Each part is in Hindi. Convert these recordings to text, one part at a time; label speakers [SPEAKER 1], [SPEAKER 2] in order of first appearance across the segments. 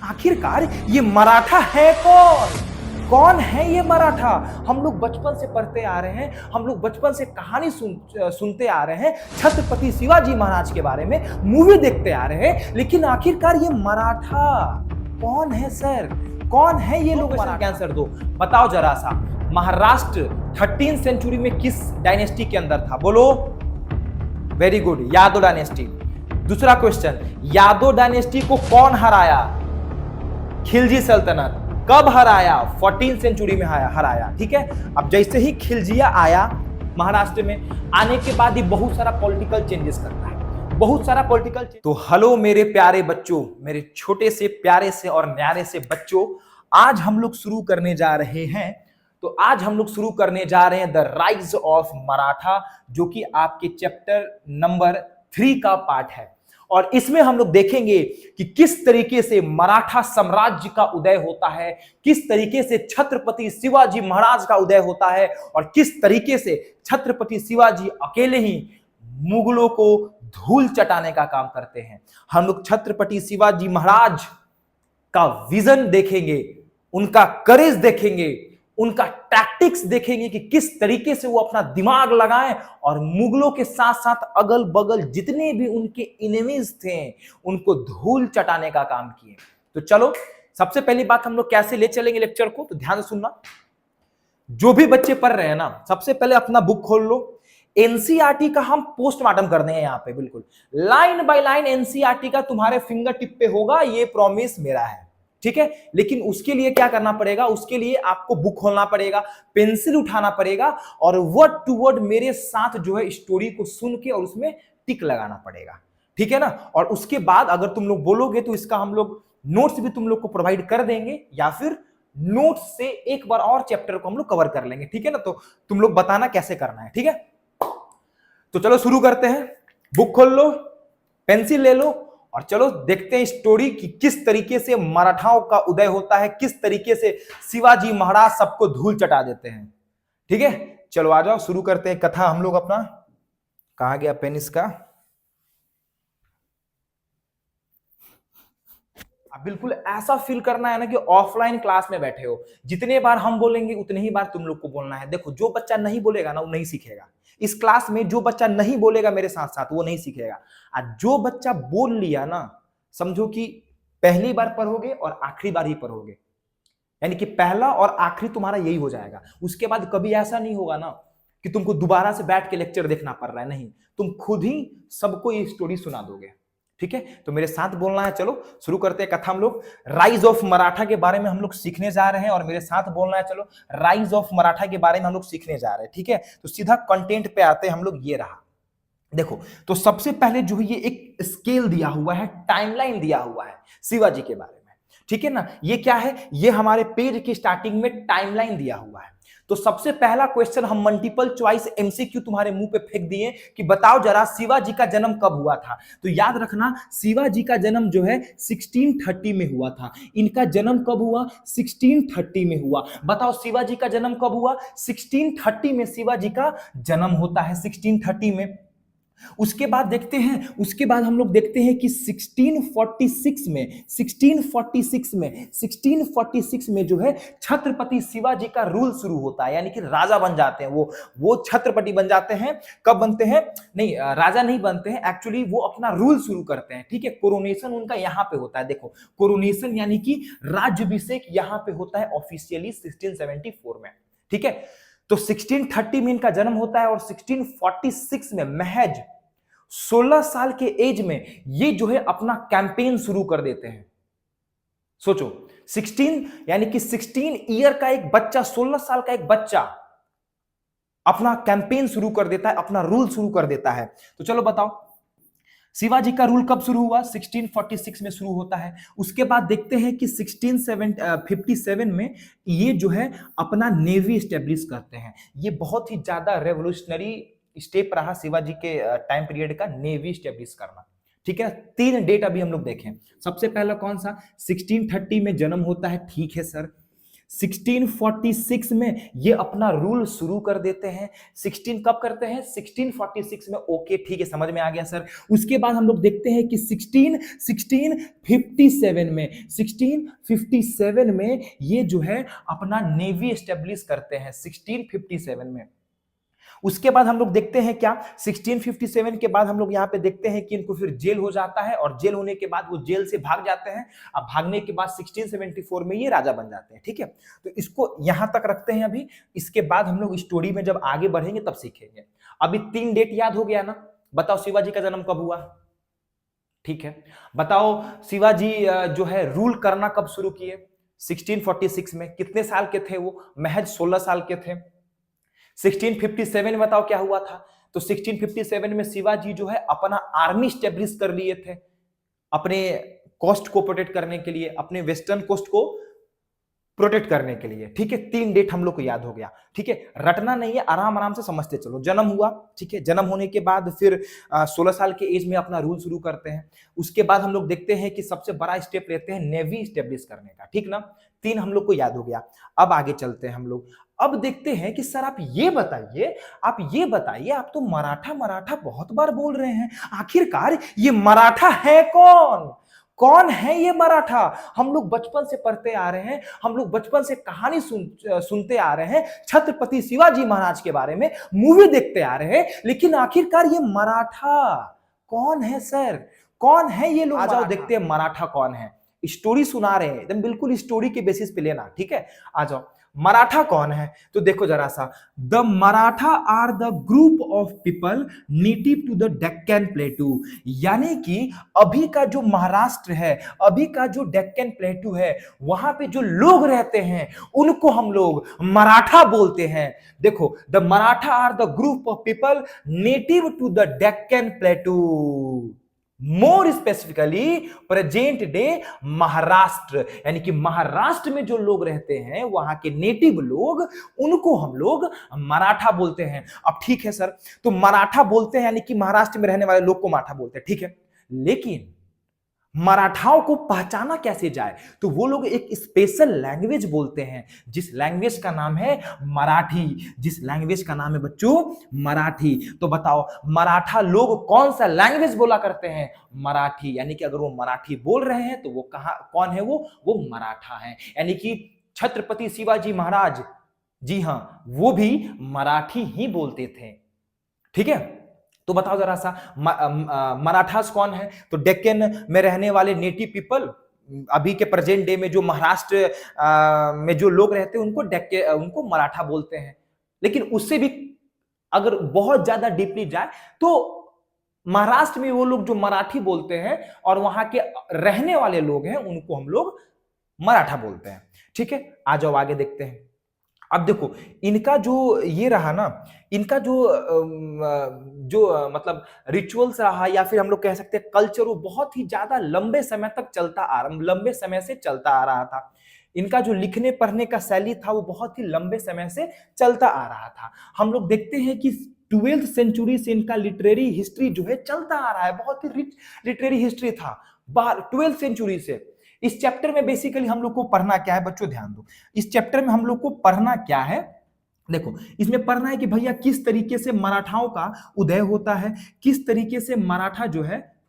[SPEAKER 1] आखिरकार ये मराठा है कौन? कौन है ये मराठा? हम लोग बचपन से पढ़ते आ रहे हैं, हम लोग बचपन से कहानी सुनते आ रहे हैं, छत्रपति शिवाजी महाराज के बारे में मूवी देखते आ रहे हैं, लेकिन आखिरकार ये मराठा कौन है सर? कौन है ये लोग? आंसर दो, बताओ जरा सा। महाराष्ट्र 13th सेंचुरी में किस डायनेस्टी के अंदर था? बोलो। Very good, Yadav dynasty. दूसरा क्वेश्चन, यादव डायनेस्टी को कौन हराया? खिलजी सल्तनत। कब हराया? 14th सेंचुरी में हराया। ठीक है, अब जैसे ही खिलजिया आया महाराष्ट्र में, आने के बाद ही बहुत सारा पॉलिटिकल चेंजेस करता है, बहुत सारा पॉलिटिकल। तो हेलो मेरे प्यारे बच्चों, मेरे छोटे से प्यारे से और न्यारे से बच्चों, आज हम लोग शुरू करने जा रहे हैं। तो आज हम लोग शुरू करने जा रहे हैं द राइज ऑफ मराठा, जो कि आपके चैप्टर नंबर 3 का पार्ट है। और इसमें हम लोग देखेंगे कि किस तरीके से मराठा साम्राज्य का उदय होता है, किस तरीके से छत्रपति शिवाजी महाराज का उदय होता है, और किस तरीके से छत्रपति शिवाजी अकेले ही मुगलों को धूल चटाने का काम करते हैं। हम लोग छत्रपति शिवाजी महाराज का विजन देखेंगे, उनका करेज देखेंगे, उनका टैक्टिक्स देखेंगे कि किस तरीके से वो अपना दिमाग लगाएं और मुगलों के साथ साथ अगल बगल जितने भी उनके इनेमीज थे उनको धूल चटाने का काम किए। तो चलो, सबसे पहली बात हम लोग कैसे ले चलेंगे लेक्चर को, तो ध्यान से सुनना। जो भी बच्चे पढ़ रहे हैं ना, सबसे पहले अपना बुक खोल लो। एनसीईआरटी का हम पोस्टमार्टम कर देंगे यहाँ पे, बिल्कुल लाइन बाय लाइन एनसीईआरटी का तुम्हारे फिंगर टिप पे होगा, ये प्रॉमिस मेरा है। ठीक है, लेकिन उसके लिए क्या करना पड़ेगा? उसके लिए आपको बुक खोलना पड़ेगा, पेंसिल उठाना पड़ेगा और वर्ड टू वर्ड मेरे साथ जो है स्टोरी को सुन के और उसमें टिक लगाना पड़ेगा। ठीक है ना? और उसके बाद अगर तुम लोग बोलोगे तो इसका हम लोग नोट्स भी तुम लोग को प्रोवाइड कर देंगे, या फिर नोट्स से एक बार और चैप्टर को हम लोग कवर कर लेंगे। ठीक है ना? तो तुम लोग बताना कैसे करना है। ठीक है, तो चलो शुरू करते हैं। बुक खोल लो, पेंसिल ले लो और चलो देखते हैं स्टोरी कि किस तरीके से मराठाओं का उदय होता है, किस तरीके से शिवाजी महाराज सबको धूल चटा देते हैं। ठीक है, चलो आ जाओ, शुरू करते हैं कथा हम लोग अपना। कहां गया पेन इसका? अब बिल्कुल ऐसा फील करना है ना कि ऑफलाइन क्लास में बैठे हो। जितने बार हम बोलेंगे उतने ही बार तुम लोग को बोलना है। देखो, जो बच्चा नहीं बोलेगा ना वो नहीं सीखेगा। इस क्लास में जो बच्चा नहीं बोलेगा मेरे साथ साथ वो नहीं सीखेगा। और जो बच्चा बोल लिया ना, समझो कि पहली बार पढ़ोगे और आखिरी बार ही पढ़ोगे, यानी कि पहला और आखिरी तुम्हारा यही हो जाएगा। उसके बाद कभी ऐसा नहीं होगा ना कि तुमको दोबारा से बैठ के लेक्चर देखना पड़ रहा है, नहीं, तुम खुद ही सबको ये स्टोरी सुना दोगे। ठीक है, तो मेरे साथ बोलना है। चलो शुरू करते हैं कथा हम लोग। राइज ऑफ मराठा के बारे में हम लोग सीखने जा रहे हैं और मेरे साथ बोलना है। चलो, राइज ऑफ मराठा के बारे में हम लोग सीखने जा रहे हैं। ठीक है, तो सीधा कंटेंट पे आते हैं हम लोग। ये रहा, देखो, तो सबसे पहले जो है ये एक स्केल दिया हुआ है, टाइमलाइन दिया हुआ है शिवाजी के बारे में। ठीक है ना? ये क्या है? ये हमारे पेज की स्टार्टिंग में टाइमलाइन दिया हुआ है। तो सबसे पहला क्वेश्चन हम मल्टीपल चॉइस एमसीक्यू तुम्हारे मुंह पे फेंक दिए कि बताओ जरा शिवाजी का जन्म कब हुआ था। तो याद रखना, शिवाजी का जन्म जो है 1630 में हुआ था। इनका जन्म कब हुआ? 1630 में हुआ। बताओ शिवाजी का जन्म कब हुआ? 1630 में शिवाजी का जन्म होता है, 1630 में। उसके बाद देखते हैं, उसके बाद हम लोग देखते हैं कि 1646 में जो है छत्रपति शिवाजी का रूल शुरू होता है, यानी कि राजा बन जाते हैं। वो छत्रपति बन जाते हैं। कब बनते हैं? नहीं, राजा नहीं बनते हैं, एक्चुअली वो अपना रूल शुरू करते हैं। ठीक है, कोरोनेशन उनका यहाँ पे होता है। देखो, कोरोनेशन यानी कि राज्याभिषेक यहाँ पे होता है ऑफिशियली 1674 में। ठीक है, तो 1630 में इनका जन्म होता है और 1646 में महज 16 साल के एज में ये जो है अपना कैंपेन शुरू कर देते हैं। सोचो, 16 यानी कि 16 ईयर का एक बच्चा, 16 साल का एक बच्चा अपना कैंपेन शुरू कर देता है, अपना रूल शुरू कर देता है। तो चलो बताओ, शिवाजी का रूल कब शुरू हुआ? 1646 में शुरू होता है। उसके बाद देखते हैं कि 1657 में ये जो है अपना नेवी स्टेब्लिश करते हैं। ये बहुत ही ज्यादा रेवोल्यूशनरी स्टेप रहा शिवाजी के टाइम पीरियड का, नेवी स्टेब्लिश करना। ठीक है, 3 डेट अभी हम लोग देखें। सबसे पहला कौन सा? 1630 में जन्म होता है, ठीक है सर। 1646 में ये अपना रूल शुरू कर देते हैं। 16 कब करते हैं? 1646 में। ओके ठीक है, समझ में आ गया सर। उसके बाद हम लोग देखते हैं कि 1657 में ये जो है अपना नेवी एस्टेब्लिश करते हैं 1657 में। उसके बाद हम लोग देखते हैं क्या, 1657 के बाद हम लोग यहाँ पे देखते हैं कि इनको फिर जेल हो जाता है, और जेल होने के बाद वो जेल से भाग जाते हैं। अब भागने के बाद 1674 में ये राजा बन जाते हैं। ठीक है, तो इसको यहां तक रखते हैं अभी। इसके बाद हम लोग स्टोरी में जब आगे बढ़ेंगे तब सीखेंगे। अभी 3 डेट याद हो गया ना? बताओ शिवाजी का जन्म कब हुआ? ठीक है, बताओ शिवाजी जो है रूल करना कब शुरू किए? 1646 में। कितने साल के थे वो? महज 16 साल के थे। 1657 में बताओ क्या हुआ था? तो 1657 में शिवाजी जो है अपना आर्मी स्टेब्लिश कर लिए थे, अपने कोस्ट को प्रोटेक्ट करने के लिए, अपने वेस्टर्न कोस्ट को प्रोटेक्ट करने के लिए। ठीक है, 3 डेट हम लोग को याद हो गया। ठीक है, रटना नहीं है, आराम आराम से समझते चलो। जन्म हुआ, ठीक है, जन्म होने के बाद फिर 16 साल के एज में अपना रूल शुरू करते हैं। उसके बाद हम लोग देखते हैं कि सबसे बड़ा स्टेप लेते हैं नेवी स्टेब्लिश करने का। ठीक ना, 3 हम लोग को याद हो गया। अब आगे चलते हैं हम लोग। अब देखते हैं कि सर आप ये बताइए, आप तो मराठा मराठा बहुत बार बोल रहे हैं, आखिरकार ये मराठा है कौन? कौन है ये मराठा? हम लोग बचपन से पढ़ते आ रहे हैं, हम लोग बचपन से कहानी सुनते आ रहे हैं छत्रपति शिवाजी महाराज के बारे में, मूवी देखते आ रहे हैं, लेकिन आखिरकार ये मराठा कौन है सर? कौन है ये लोग? आ जाओ देखते हैं मराठा कौन है। स्टोरी सुना रहे हैं, एकदम बिल्कुल स्टोरी के बेसिस पे लेना। ठीक है, आ जाओ। मराठा कौन है? तो देखो जरा सा, the Maratha are the group of people native to the Deccan plateau. यानी कि अभी का जो महाराष्ट्र है, अभी का जो डेक्कन प्लेटू है, वहां पे जो लोग रहते हैं उनको हम लोग मराठा बोलते हैं। देखो, the Maratha are the group of people native to the Deccan plateau, more specifically present day Maharashtra. यानी कि महाराष्ट्र में जो लोग रहते हैं, वहां के नेटिव लोग, उनको हम लोग मराठा बोलते हैं। अब ठीक है सर, तो मराठा बोलते हैं यानी कि महाराष्ट्र में रहने वाले लोग को मराठा बोलते हैं। ठीक है, लेकिन मराठाओं को पहचाना कैसे जाए? तो वो लोग एक स्पेशल लैंग्वेज बोलते हैं, जिस लैंग्वेज का नाम है मराठी। जिस लैंग्वेज का नाम है बच्चों मराठी। तो बताओ मराठा लोग कौन सा लैंग्वेज बोला करते हैं? मराठी। यानी कि अगर वो मराठी बोल रहे हैं तो वो कौन है? वो मराठा है। यानी कि छत्रपति शिवाजी महाराज, जी हां, वो भी मराठी ही बोलते थे। ठीक है, तो बताओ जरा सा मराठास कौन है? तो डेक्कन में रहने वाले नेटिव पीपल, अभी के प्रेजेंट डे में जो महाराष्ट्र में जो लोग रहते हैं उनको मराठा बोलते हैं। लेकिन उससे भी अगर बहुत ज्यादा डीपली जाए तो महाराष्ट्र में वो लोग जो मराठी बोलते हैं और वहां के रहने वाले लोग हैं उनको हम लोग मराठा बोलते हैं। ठीक है, आ जाओ आगे देखते हैं। अब देखो, इनका जो ये रहा ना, इनका जो मतलब रिचुअल्स रहा, या फिर हम लोग कह सकते हैं कल्चर, वो बहुत ही ज्यादा लंबे समय से चलता आ रहा था। इनका जो लिखने पढ़ने का शैली था वो बहुत ही लंबे समय से चलता आ रहा था। हम लोग देखते हैं कि 12वीं सेंचुरी से इनका लिटरेरी हिस्ट्री जो है चलता आ रहा है, बहुत ही रिच लिटरेरी हिस्ट्री था 12वीं सेंचुरी से। इस चैप्टर में बेसिकली हम लोग को पढ़ना क्या है बच्चों? ध्यान दो, इस चैप्टर में हम लोग को पढ़ना क्या है? देखो, इसमें पढ़ना है कि भैया किस तरीके से मराठाओं का उदय होता है, किस तरीके से मराठा जो है,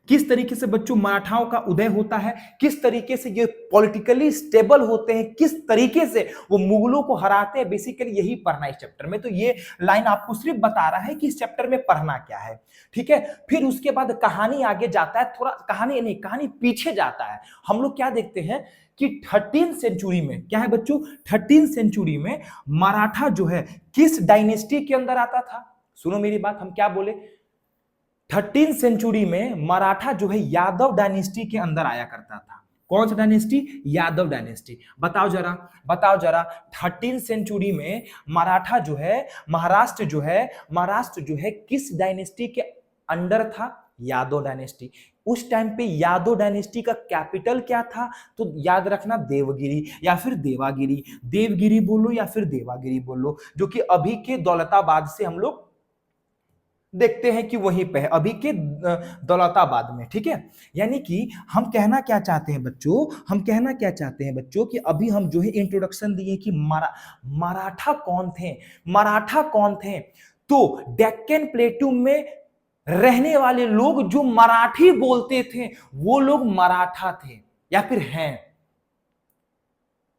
[SPEAKER 1] किस तरीके से बच्चों मराठाओं का उदय होता है, किस तरीके से ये पॉलिटिकली स्टेबल होते हैं, किस तरीके से वो मुगलों को हराते हैं। बेसिकली यही पढ़ना है इस चैप्टर में। तो ये लाइन आपको सिर्फ बता रहा है कि इस चैप्टर में पढ़ना क्या है। ठीक है, फिर उसके बाद कहानी आगे जाता है, थोड़ा कहानी पीछे जाता है। हम लोग क्या देखते हैं कि 13वीं सेंचुरी में क्या है बच्चों? 13वीं सेंचुरी में मराठा जो है किस डायनेस्टी के अंदर आता था? सुनो मेरी बात, हम क्या बोले? 13वीं सेंचुरी में मराठा जो है यादव डायनेस्टी के अंदर आया करता था। कौन सा डायनेस्टी? यादव डायनेस्टी। बताओ जरा 13वीं सेंचुरी में मराठा जो है, महाराष्ट्र जो है किस डायनेस्टी के अंडर था? यादव डायनेस्टी। उस टाइम पे यादव डायनेस्टी का कैपिटल क्या था? तो याद रखना देवगिरी या फिर देवागिरी। देवगिरी बोलो या फिर देवागिरी बोलो, जो कि अभी के दौलताबाद से हम लोग देखते हैं कि वहीं पे है, अभी के दौलताबाद में, ठीक है। यानी कि हम कहना क्या चाहते हैं बच्चों, हम कहना क्या चाहते हैं बच्चों कि अभी हम जो है इंट्रोडक्शन दिए कि मराठा कौन थे, मराठा कौन थे। तो डेक्कन प्लेटू में रहने वाले लोग जो मराठी बोलते थे वो लोग मराठा थे या फिर हैं,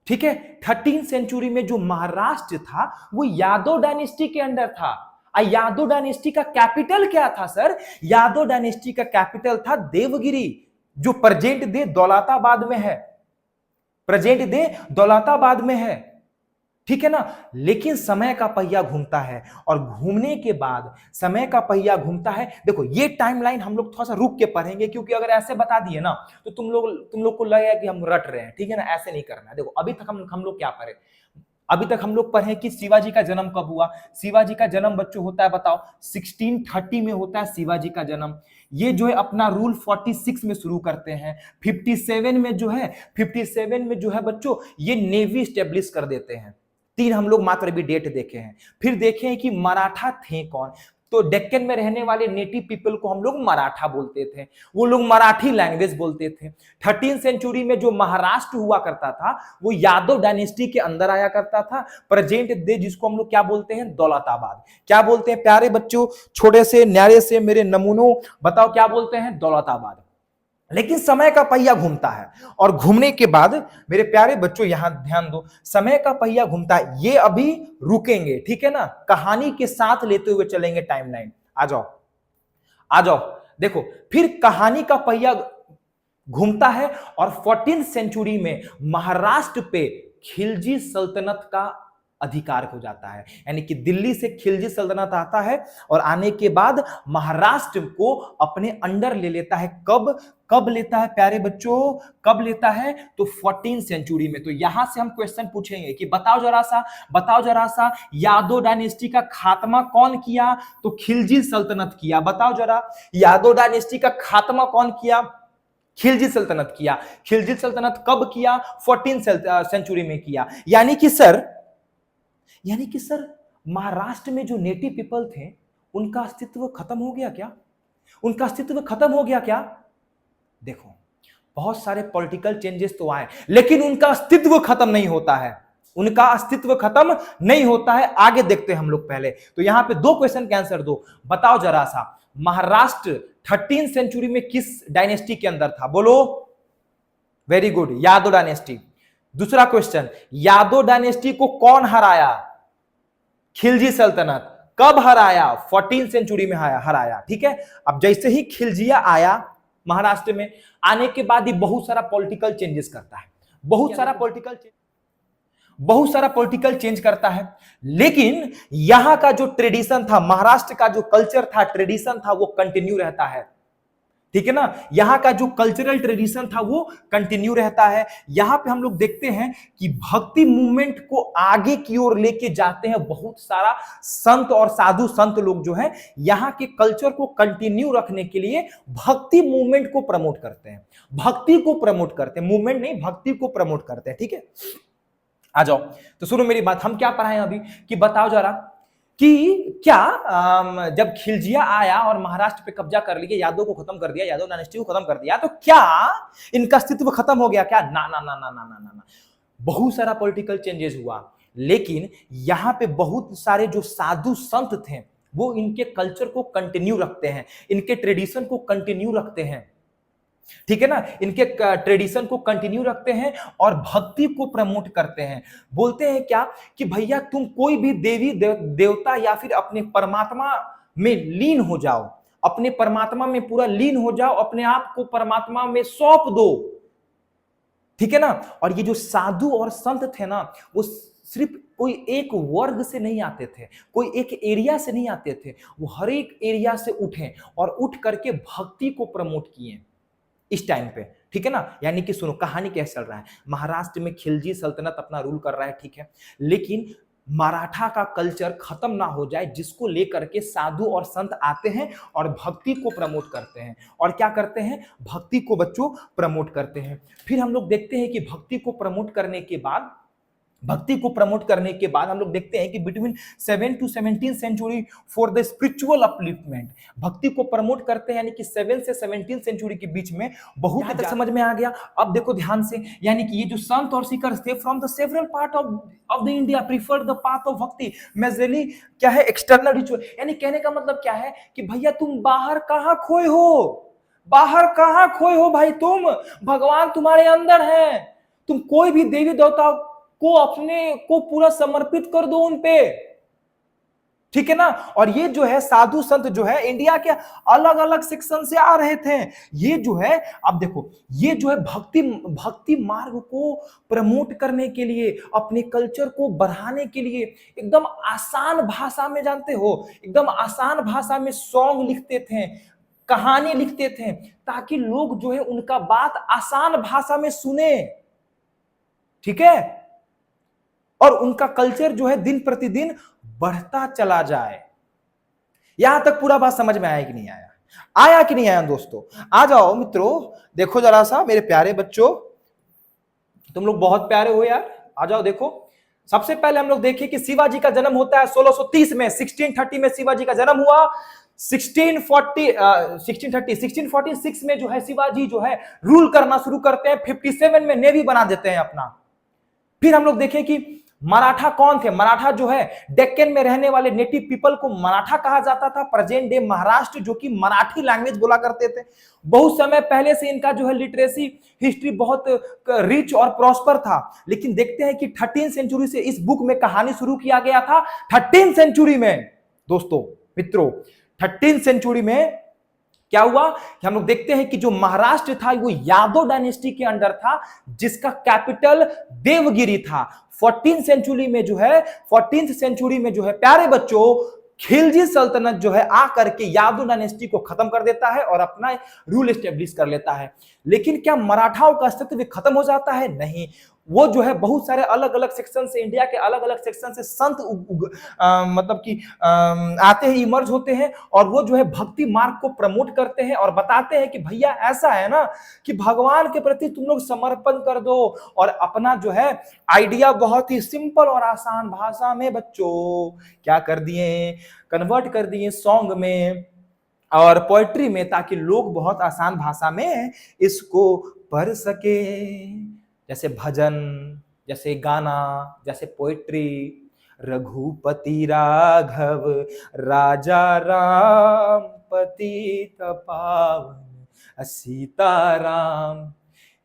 [SPEAKER 1] ठीक है। 13 सेंचुरी में जो महाराष्ट्र था वो यादव डायनेस्टी के अंडर था। यादव डायनेस्टी का कैपिटल क्या था सर? यादव डायनेस्टी का कैपिटल था देवगिरी, जो प्रेजेंट डे दौलताबाद में है, प्रेजेंट डे दौलताबाद में है, ठीक है ना। लेकिन समय का पहिया घूमता है और घूमने के बाद समय का पहिया घूमता है। देखो ये टाइमलाइन हम लोग थोड़ा सा रुक के पढ़ेंगे, क्योंकि अगर ऐसे बता दिए ना तो तुम लोग को लगेगा कि हम रट रहे हैं, ठीक है ना। ऐसे नहीं करना है। देखो अभी तक हम लोग क्या पढ़े, अभी तक हम लोग पढ़े कि शिवाजी का जन्म कब हुआ। शिवाजी का जन्म बच्चों होता है, बताओ 1630 में होता है शिवाजी का जन्म। ये जो है अपना रूल 46 में शुरू करते हैं, 57 में जो है 57 में जो है बच्चों ये नेवी स्टेब्लिश कर देते हैं। 3 हम लोग मात्र भी डेट देखे हैं। फिर देखे हैं कि मराठा थे कौन, तो डेक्कन में रहने वाले नेटिव पीपल को हम लोग मराठा बोलते थे, वो लोग मराठी लैंग्वेज बोलते थे। 13 सेंचुरी में जो महाराष्ट्र हुआ करता था वो यादव डायनेस्टी के अंदर आया करता था, प्रेजेंट डे जिसको हम लोग क्या बोलते हैं, दौलताबाद। क्या बोलते हैं प्यारे बच्चों, छोटे से न्यारे से मेरे नमूनों, बताओ क्या बोलते हैं, दौलताबाद। लेकिन समय का पहिया घूमता है और घूमने के बाद मेरे प्यारे बच्चों यहां ध्यान दो, समय का पहिया घूमता है। ये अभी रुकेंगे, ठीक है ना, कहानी के साथ लेते हुए चलेंगे टाइमलाइन। आ जाओ आ जाओ, देखो फिर कहानी का पहिया घूमता है और 14th सेंचुरी में महाराष्ट्र पे खिलजी सल्तनत का अधिकार हो जाता है। यानी कि दिल्ली से खिलजी सल्तनत आता है और आने के बाद महाराष्ट्र को अपने अंडर ले लेता है। कब कब लेता है प्यारे बच्चों, कब लेता है, तो 14th सेंचुरी में। तो यहां से हम क्वेश्चन पूछेंगे कि बताओ जरा सा यादव डायनेस्टी का खात्मा कौन किया, तो खिलजी सल्तनत किया। बताओ जरा यादव डायनेस्टी का खात्मा कौन किया, खिलजी सल्तनत किया। खिलजी सल्तनत कब किया, 14th सेंचुरी में किया। यानी कि सर महाराष्ट्र में जो नेटिव पीपल थे उनका अस्तित्व खत्म हो गया क्या, उनका अस्तित्व खत्म हो गया क्या? देखो बहुत सारे पॉलिटिकल चेंजेस तो आए लेकिन उनका अस्तित्व खत्म नहीं होता है, उनका अस्तित्व खत्म नहीं होता है। आगे देखते हैं हम लोग। पहले तो यहां पे 2 क्वेश्चन का आंसर दो। बताओ जरा सा महाराष्ट्र 13th सेंचुरी में किस डायनेस्टी के अंदर था, बोलो। Very good, Yadav dynasty. दूसरा क्वेश्चन, यादव डायनेस्टी को कौन हराया, खिलजी सल्तनत। कब हराया, 14th सेंचुरी में हराया, ठीक है। अब जैसे ही खिलजिया आया महाराष्ट्र में, आने के बाद ही बहुत सारा पॉलिटिकल चेंजेस करता है, बहुत सारा पॉलिटिकल चेंज करता है। लेकिन यहां का जो ट्रेडिशन था, महाराष्ट्र का जो कल्चर था, ट्रेडिशन था, वो कंटिन्यू रहता है, ठीक है ना। यहां का जो कल्चरल ट्रेडिशन था वो कंटिन्यू रहता है। यहां पे हम लोग देखते हैं कि भक्ति मूवमेंट को आगे की ओर लेके जाते हैं बहुत सारा संत और साधु संत लोग जो हैं, यहां के कल्चर को कंटिन्यू रखने के लिए भक्ति मूवमेंट को प्रमोट करते हैं, भक्ति को प्रमोट करते हैं, मूवमेंट नहीं भक्ति को प्रमोट करते हैं, ठीक है। आ जाओ, तो सुनो मेरी बात, हम क्या पढ़ाएं अभी कि बताओ जरा कि क्या जब खिलजिया आया और महाराष्ट्र पे कब्जा कर लिया, यादव को खत्म कर दिया, यादव डायनेस्टी को खत्म कर दिया, तो क्या इनका अस्तित्व खत्म हो गया क्या? ना ना ना ना ना ना ना, बहुत सारा पॉलिटिकल चेंजेस हुआ। लेकिन यहां पे बहुत सारे जो साधु संत थे वो इनके कल्चर को कंटिन्यू रखते हैं, इनके ट्रेडिशन को कंटिन्यू रखते हैं, ठीक है ना, इनके ट्रेडिशन को कंटिन्यू रखते हैं और भक्ति को प्रमोट करते हैं। बोलते हैं क्या कि भैया तुम कोई भी देवी देवता या फिर अपने परमात्मा में लीन हो जाओ, अपने परमात्मा में पूरा लीन हो जाओ, अपने आप को परमात्मा में सौंप दो, ठीक है ना। और ये जो साधु और संत थे ना, वो सिर्फ कोई एक वर्ग से नहीं आते थे, कोई एक एरिया से नहीं आते थे, वो हर एक एरिया से उठे और उठ करके भक्ति को प्रमोट किए इस टाइम पे, ठीक है ना। यानी कि सुनो कहानी कैसे चल रहा है, महाराष्ट्र में खिलजी सल्तनत अपना रूल कर रहा है, ठीक है, लेकिन मराठा का कल्चर खत्म ना हो जाए, जिसको लेकर के साधु और संत आते हैं और भक्ति को प्रमोट करते हैं। और क्या करते हैं, भक्ति को बच्चों प्रमोट करते हैं। फिर हम लोग देखते हैं कि भक्ति को प्रमोट करने के बाद भक्ति को प्रमोट करने के बाद हम लोग देखते हैं कि between 7 to 17 century for the spiritual upliftment, भक्ति को प्रमोट करते हैं, यानी कि 7 से 17 सेंचुरी के बीच में बहुत हद तक समझ में आ गया। अब देखो ध्यान से, यानी कि ये जो संत और सीकर्स थे from the several part of the India prefer the path of भक्ति मेजरली क्या है, एक्सटर्नल रिचुअल। यानी कहने का मतलब क्या है कि भैया तुम बाहर कहां खोए हो, बाहर कहां खोए हो भाई, तुम भगवान तुम्हारे अंदर है। तुम कोई भी देवी देवता को अपने को पूरा समर्पित कर दो उन पे, ठीक है ना। और ये जो है साधु संत जो है इंडिया के अलग अलग सेक्शन से आ रहे थे। ये जो है, अब देखो, ये जो है भक्ति मार्ग को प्रमोट करने के लिए, अपने कल्चर को बढ़ाने के लिए एकदम आसान भाषा में, जानते हो, एकदम आसान भाषा में सॉन्ग लिखते थे, कहानी लिखते थे, ताकि लोग जो है उनका बात आसान भाषा में सुने, ठीक है, और उनका कल्चर जो है दिन प्रतिदिन बढ़ता चला जाए। यहां तक पूरा बात समझ में आया कि नहीं आया? आया कि नहीं आया दोस्तों? आ जाओ मित्रों, देखो जरा सा मेरे प्यारे बच्चों, तुम लोग बहुत प्यारे हो यार, आ जाओ देखो। सबसे पहले हम लोग देखें कि शिवाजी का जन्म होता है 1630 में, 1630 में शिवाजी का जन्म हुआ। 1646 में जो है शिवाजी जो है रूल करना शुरू करते हैं। 57 में नेवी बना देते हैं अपना। फिर हम लोग देखें कि मराठा कौन थे। मराठा जो है डेक्कन में रहने वाले नेटिव पीपल को मराठा कहा जाता था, प्रेजेंट डे महाराष्ट्र, जो कि मराठी लैंग्वेज बोला करते थे। बहुत समय पहले से इनका जो है लिटरेसी हिस्ट्री बहुत रिच और प्रॉस्पर था। लेकिन देखते हैं कि 13 सेंचुरी से इस बुक में कहानी शुरू किया गया था। 13 सेंचुरी में दोस्तों मित्रों, 13 सेंचुरी में क्या हुआ कि हम लोग देखते हैं कि जो महाराष्ट्र था वो यादव डायनेस्टी के अंडर था, जिसका कैपिटल देवगिरी था। 14th सेंचुरी में जो है, 14th सेंचुरी में जो है प्यारे बच्चों, खिलजी सल्तनत जो है आकर के यादव डायनेस्टी को खत्म कर देता है और अपना रूल एस्टेब्लिश कर लेता है। लेकिन क्या मराठाओं का अस्तित्व खत्म हो जाता है? नहीं, वो जो है बहुत सारे अलग अलग सेक्शन से, इंडिया के अलग अलग सेक्शन से संत मतलब कि आते हैं, इमर्ज होते हैं, और वो जो है भक्ति मार्ग को प्रमोट करते हैं और बताते हैं कि भैया ऐसा है ना कि भगवान के प्रति तुम लोग समर्पण कर दो। और अपना जो है आइडिया बहुत ही सिंपल और आसान भाषा में बच्चों क्या कर दिए, कन्वर्ट कर दिए सॉन्ग में और पोएट्री में, ताकि लोग बहुत आसान भाषा में इसको पढ़ सके। जैसे भजन, जैसे गाना, जैसे पोएट्री। रघुपति राघव राजा राम पतित पावन सीताराम,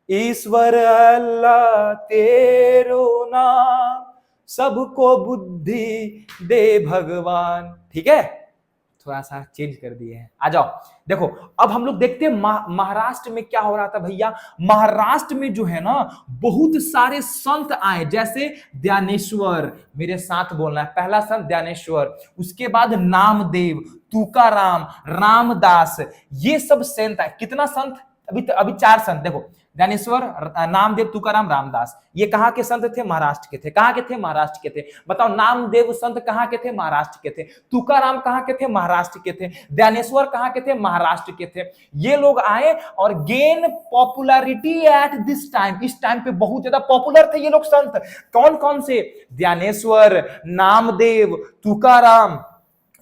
[SPEAKER 1] ईश्वर अल्लाह तेरो नाम, सबको बुद्धि दे भगवान। ठीक है, थोड़ा सा चेंज कर दिए हैं। आ जाओ देखो, अब हम लोग देखते हैं महाराष्ट्र में क्या हो रहा था भैया। महाराष्ट्र में जो है ना बहुत सारे संत आए, जैसे ज्ञानेश्वर, मेरे साथ बोलना है, पहला संत ज्ञानेश्वर, उसके बाद नामदेव, तुकाराम, रामदास, ये सब संत आए। कितना संत? अभी 4 संत। देखो, ज्ञानेश्वर, नामदेव, तुकाराम, रामदास, ये कहाँ के संत थे? महाराष्ट्र के थे। कहाँ के थे? महाराष्ट्र के थे। बताओ, नामदेव संत कहाँ के थे? महाराष्ट्र के थे। तुकाराम कहाँ के थे? महाराष्ट्र के थे। ज्ञानेश्वर कहाँ के थे? महाराष्ट्र के थे। ये लोग आए और gain popularity at this time, इस टाइम पे बहुत ज्यादा पॉपुलर थे ये लोग संत। कौन कौन से? ज्ञानेश्वर, नामदेव, तुकाराम,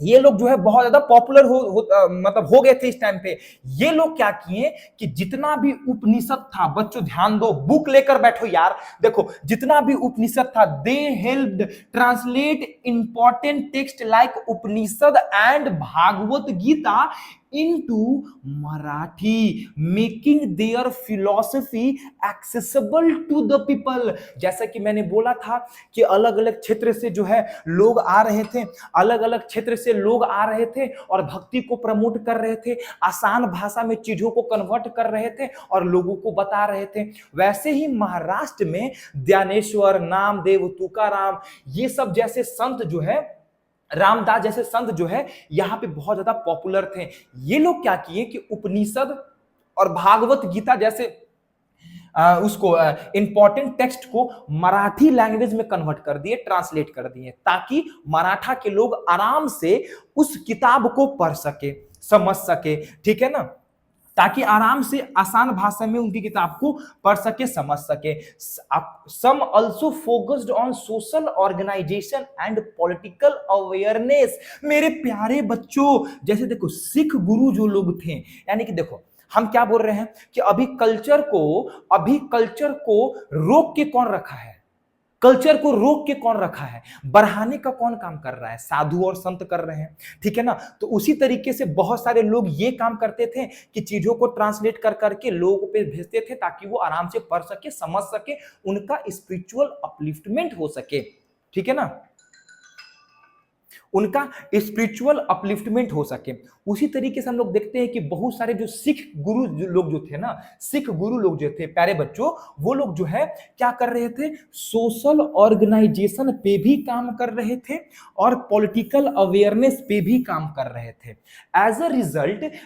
[SPEAKER 1] ये लोग जो है बहुत ज्यादा पॉपुलर मतलब हो गए थे इस टाइम पे। ये लोग क्या किए कि जितना भी उपनिषद था, बच्चों ध्यान दो, बुक लेकर बैठो यार। देखो, जितना भी उपनिषद था, they helped translate important text like Upanishad and Bhagavad Gita into Marathi, making their philosophy accessible to the people। जैसा कि मैंने बोला था कि अलग अलग क्षेत्र से जो है लोग आ रहे थे, अलग अलग क्षेत्र से लोग आ रहे थे और भक्ति को प्रमोट कर रहे थे, आसान भाषा में चीजों को कन्वर्ट कर रहे थे और लोगों को बता रहे थे। वैसे ही महाराष्ट्र में ज्ञानेश्वर, नामदेव, तुकाराम, ये सब जैसे संत जो है, रामदास जैसे संत जो है यहां पे बहुत ज्यादा पॉपुलर थे। ये लोग क्या किए कि उपनिषद और भागवत गीता जैसे उसको इंपॉर्टेंट टेक्स्ट को मराठी लैंग्वेज में कन्वर्ट कर दिए, ट्रांसलेट कर दिए, ताकि मराठा के लोग आराम से उस किताब को पढ़ सके, समझ सके। ठीक है ना, ताकि आराम से आसान भाषा में उनकी किताब को पढ़ सके, समझ सके। Some also focused on social organisation and political awareness. मेरे प्यारे बच्चों, जैसे देखो सिख गुरु जो लोग थे, यानी कि देखो हम क्या बोल रहे हैं कि अभी कल्चर को रोक के कौन रखा है? कल्चर को रोक के कौन रखा है? बढ़ाने का कौन काम कर रहा है? साधु और संत कर रहे हैं, ठीक है ना। तो उसी तरीके से बहुत सारे लोग ये काम करते थे कि चीजों को ट्रांसलेट कर करके लोगों पे भेजते थे ताकि वो आराम से पढ़ सके, समझ सके, उनका स्पिरिचुअल अपलिफ्टमेंट हो सके, ठीक है ना, उनका स्पिरिचुअल अपलिफ्टमेंट हो सके। उसी तरीके से हम लोग देखते हैं कि बहुत सारे जो सिख गुरु लोग जो थे ना, सिख गुरु लोग जो थे प्यारे बच्चों, वो लोग जो है क्या कर रहे थे? सोशल ऑर्गेनाइजेशन पे भी काम कर रहे थे और पॉलिटिकल अवेयरनेस पे भी काम कर रहे थे। एज अ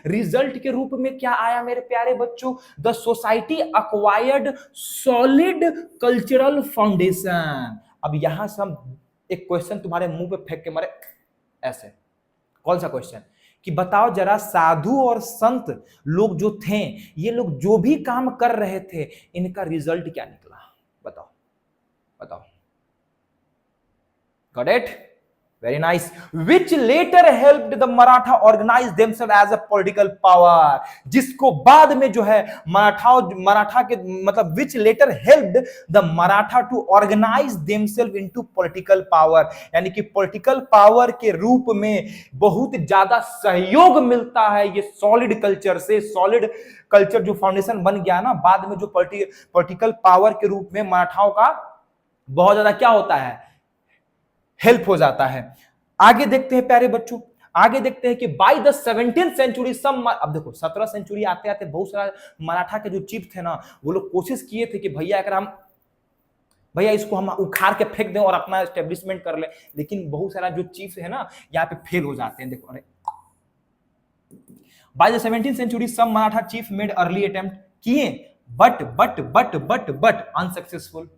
[SPEAKER 1] रिजल्ट के रूप में क्या आया मेरे प्यारे बच्चों? The society acquired solid cultural foundation. अब यहां से हम एक क्वेश्चन तुम्हारे मुंह पे फेंक के मारे ऐसे, कौन सा क्वेश्चन? कि बताओ जरा, साधु और संत लोग जो थे, ये लोग जो भी काम कर रहे थे, इनका रिजल्ट क्या निकला? बताओ बताओ। Got it? Very nice. Which letter helped the Maratha organise themselves as a political power. जिसको बाद में जो है मराठा के मतलब which letter helped the Maratha to organise themselves into political power, यानी कि पॉलिटिकल पावर के रूप में बहुत ज्यादा सहयोग मिलता है ये सॉलिड कल्चर से। सॉलिड कल्चर जो फाउंडेशन बन गया ना, बाद में जो पॉलिटिकल पावर के रूप में मराठाओं का बहुत ज्यादा क्या होता है? हेल्प हो जाता है। आगे देखते हैं प्यारे बच्चों, आगे देखते हैं कि बाय द 17th सेंचुरी अब देखो 17 सेंचुरी आते आते बहुत सारा मराठा के जो चीफ थे ना, वो लोग कोशिश किए थे कि भैया इसको हम उखाड़ के फेंक दें और अपना एस्टेब्लिशमेंट कर ले, लेकिन बहुत सारा जो चीफ है ना यहाँ पे फेल हो जाते हैं। देखो, अरे by the 17th century some Maratha chief made early attempt किए, बट अनसक्सेसफुल,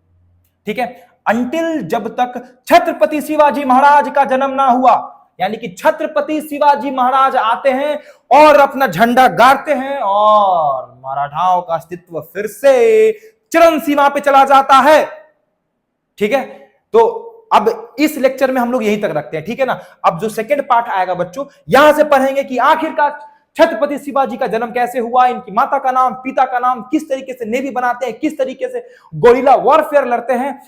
[SPEAKER 1] ठीक है। अंटिल जब तक छत्रपति शिवाजी महाराज का जन्म ना हुआ, यानी कि छत्रपति शिवाजी महाराज आते हैं और अपना झंडा गाड़ते हैं और मराठाओं का अस्तित्व फिर से चरम सीमा पे चला जाता है, ठीक है। तो अब इस लेक्चर में हम लोग यहीं तक रखते हैं, ठीक है ना। अब जो सेकंड पार्ट आएगा बच्चों, यहां से पढ़ेंगे कि आखिरकार छत्रपति शिवाजी का जन्म कैसे हुआ, इनकी माता का नाम, पिता का नाम, किस तरीके से नेवी बनाते हैं, किस तरीके से गोरिल्ला वॉरफेयर लड़ते हैं।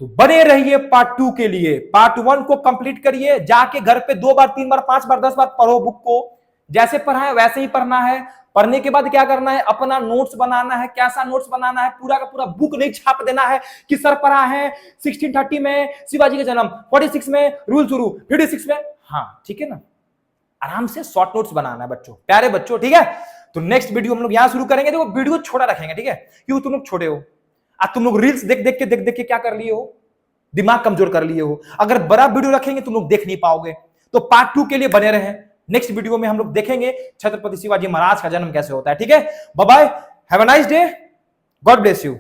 [SPEAKER 1] तो बने रहिए पार्ट 2 के लिए। पार्ट 1 को कंप्लीट करिए, जाके घर पे 2 बार 3 बार 5 बार 10 बार पढ़ो बुक को, जैसे पढ़ा है वैसे ही पढ़ना है। पढ़ने के बाद क्या करना है? अपना नोट्स बनाना है। कैसा नोट्स बनाना है? पूरा का पूरा बुक नहीं छाप देना है कि सर पढ़ा है 1630 में शिवाजी का जन्म, 46 में रूल शुरू, 56 में, हाँ ठीक है ना। आराम से शॉर्ट नोट्स बनाना है बच्चों, प्यारे बच्चों, ठीक है। तो नेक्स्ट वीडियो हम लोग यहां शुरू करेंगे। देखो वीडियो छोटा रखेंगे, ठीक है, क्योंकि तुम लोग छोटे हो। आज तुम लोग रील्स देख देख के क्या कर लिए हो? दिमाग कमजोर कर लिए हो। अगर बड़ा वीडियो रखेंगे तुम लोग देख नहीं पाओगे। तो पार्ट 2 के लिए बने रहें। नेक्स्ट वीडियो में हम लोग देखेंगे छत्रपति शिवाजी महाराज का जन्म कैसे होता है, ठीक है। Bye bye, have a nice day, God bless you.